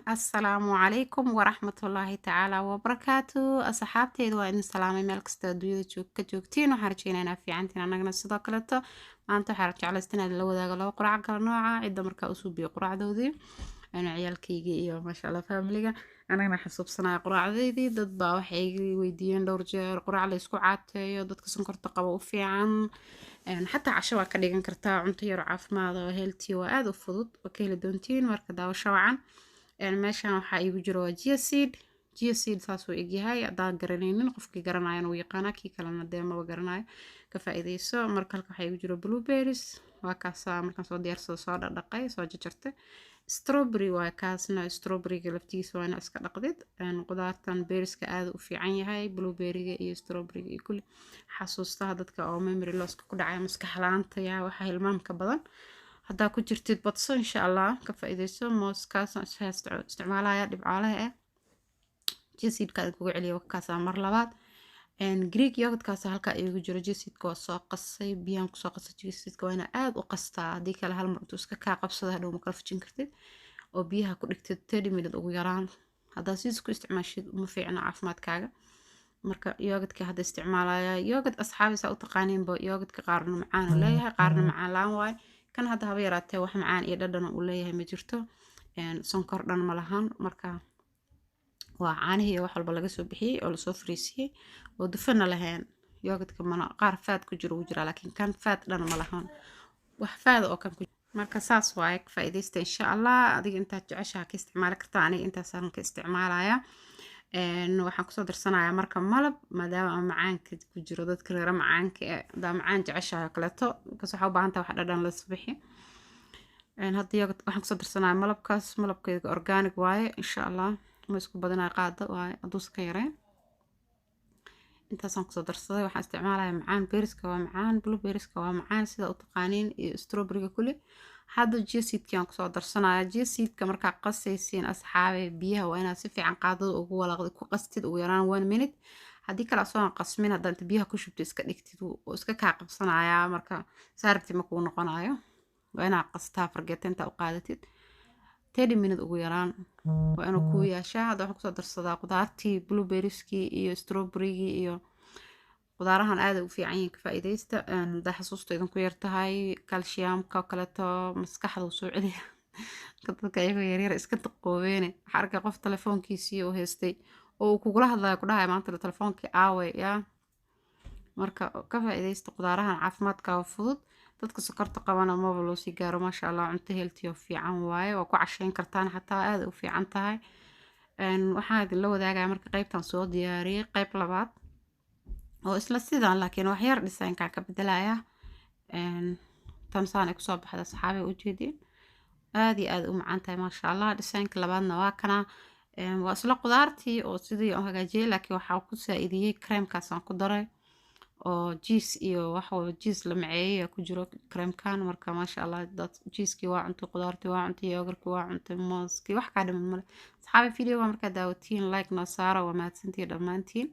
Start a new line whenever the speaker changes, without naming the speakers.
السلام عليكم ورحمة الله تعالى وبركاته أصحابتي وإن سلامي مeel kasta adduunyada ka joogtiin waxaan rajeynaynaa fiicantiin annagana sidoo kaleeto maanta waxaan jeclaysteen inaad la wadaago laba qurac kala nooca cidda markaa u suubiyo quracdoodii ana ciyaalkayga iyo masha Allah familiga anagana xasuubsanaya quracdeydii dad baa waxay iga weydiiyeen dhowr jeer qurac la isku caateeyo dadka sonkorta qaba u fiican xataa casho waa ka dhigan kartaa cunto yar oo caafimaad oo healthy waa aad u fudud oo ka heli doontiin marka daawasho wacan meeshan waxaa iigu jiro waa chia seed saasuu egyahay haddaan garanaynin qofkii garanayana wuu yaqaanaa kii kalena dee maba garanayo ka faa'iidayso marka halka waxaa iigu jiro blueberries waa kaasaa markaan soo diyaarsado soo dhaqay soo jarjartay strawberry waa kaasna strawberryga laftigiisa waa ina iska dhaqdid qudaartan beeriska aad u fiican yahay blueberryga iyo strawberryga iyo kulli xasuustaha dadka oo memory losska ku dhacaya maskax la'aanta yaa waxa hilmaamka badan haddaa ku jirtid badso insha Allah ka faa'iidayso mooskaas isticmaalaya dhibcaalaha jesiidka kugu celiyo wakaasa mar labaad Greek yogurtkaas halka iigu jiro jesiidka waa soo qasay biyaan ku soo qasay jesiidka waa ina aad u qastaa hadii kale hal mar intuu iska kaa qabsado hadhow ma kala fujin kartid oo biyaha ku dhigtid 30 minute ugu yaraan haddaa siis ku isticmaashid uma fiicna caafimaadkaaga marka yogurtka hadda isticmaalaya yogurt asxaabiisa u taqaaniinba yogurtka qaarna macaan uu leeyahay qaarna macaan laan waay kan hadda haba yaraatee wax macaan iyo dhadhan uu leeyahay ma jirto sonkor dhan ma lahan marka waa caanihi wax walba laga soo bixiyay oo la soo fariisiyay oo dufana lahayn yogurtka mana qaar faad ku jiro laakiin kan faad dhan ma lahan wax faad oo kan ku marka saas waay ka faa'iidaysta insha Allah adiga inta jeceshahay ka isticmaali kartaa aniga intaasaan ka isticmaalaya waxaan kusoo darsanayaa marka malab maadaama macaanka ku jiro dadka reer macaanka daa macaan jeceshahay kaleeto kaas waxa u baahan tahay wax dhadhan la subixi hadda yogurt waxaan kusoo darsanayaa malabkeeda organic waaye insha Allah ma isku badanaa qaado waaye hadduu ka yareen intaasaan kusoo darsaday waxaan isticmaalayaa macaan beeriska waa macaan blueberrieska waa macaan sida u taqaaniin iyo strawberryga kulli hadda chia seedka aan kusoo darsanayaa chia seedka markaa qasaysiin asxaabe biyaha waa inaad si fiican qaadada ugu walaaqdo ku qastid ugu yaraan 1 minute haddii kale asoo aan qasmin hadda inta biyaha ku shubto iska dhigtid oo iska kaa qabsanayaa marka saarti ma kuu noqonayo waa inaad qastaa fargeeto inta u qaadatid 30 minute ugu yaraan waa inuu ku yeeshaa hadda waxaan kusoo darsadaa qudaartii blueberrieski iyo strawberrygii iyo qudaarahan aad u fiican yihiin ka faa'iidaysta haddaa xasuustaydan ku yartahay calciumka kaleeto maskaxda soo celiya dadka iyaga yaryar iska taqoobeene waxaa arkay qof telefoonkiisii oo haystay oo kugula hadlayo ku dhahay maanta telefoonkii aaway yaa marka ka faa'iidaysta qudaarahan caafimaadka oo fudud dadka sokorta qabana maba loo sii gaaro maasha Allah cunto healthy oo fiican waaye waa ku cashayn kartaan xataa aad u fiican tahay waxaan idin la wadaagayaa marka qaybtan soo diyaariyay qayb labaad oo isla sidaan laakiin wax yar dhisaanka ka bedelaya tan saan ay kusoo baxda saxaabe u jeedin aad iyo aad u macaan tahay maasha Allah dhisaanka labaadna waa kana waa isla qudaartii oo sidii aan hagaajiyay laakiin waxa ku saaidiyay creamkaas aan ku daray oo cheese iyo wax walba cheese la maceeyay ku jiro creamkan marka maasha Allah dad cheese-ki waa cunto qudaartii waa cunto yogurtki waa cunto mooski wax ka dhiman male saxaabe video marka daawatiin like na saara waa mahadsantiin dhamaantiin